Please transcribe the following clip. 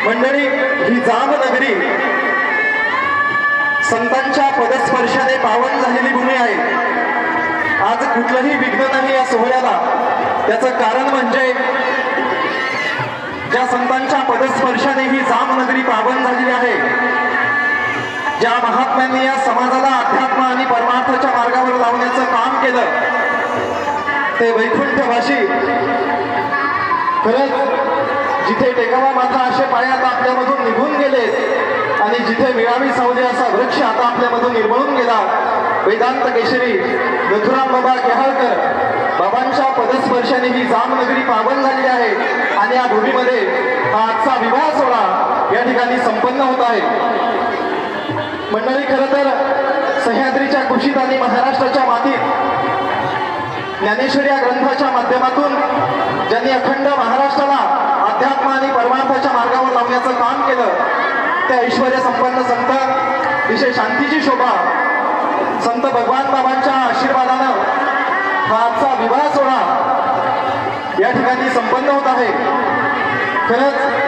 मंडळी, ही जामनगरी संतांच्या पदस्पर्शाने पावन झालेली भूमी आहे. आज कुठलंही विघ्न नाही या सोहळ्याला. त्याचं कारण म्हणजे ज्या संतांच्या पदस्पर्शाने ही जामनगरी पावन झालेली आहे, ज्या महात्म्यांनी या समाजाला अध्यात्म आणि परमार्थाच्या मार्गावर लावण्याचं काम केलं, ते वैकुंठवासी. खरंच जिथे टेकावा माझा आशे पाय आता आपल्यामधून निघून गेले आणि जिथे मिळावी सावली असा वृक्ष आता आपल्यामधून निर्मळून गेला, वेदांत केशरी नथुराम बाबा केहाळकर बाबांच्या पदस्पर्शाने ही जामनगरी पावन झालेली आहे. आणि या भूमीमध्ये हा आजचा विवाह सोहळा या ठिकाणी संपन्न होत आहे. मंडळी, खरं तर सह्याद्रीच्या कुशीत आणि महाराष्ट्राच्या मातीत ज्ञानेश्वरी या ग्रंथाच्या माध्यमातून ज्यांनी अखंड महाराष्ट्राला अध्यात्म आणि परमार्थाच्या मार्गावर लावण्याचं काम केलं, त्या ऐश्वर्य संपन्न संत विशेष शांतीची शोभा संत भगवान बाबांच्या आशीर्वादानं हा आजचा विवाह सोहळा या ठिकाणी संपन्न होत आहे. खरंच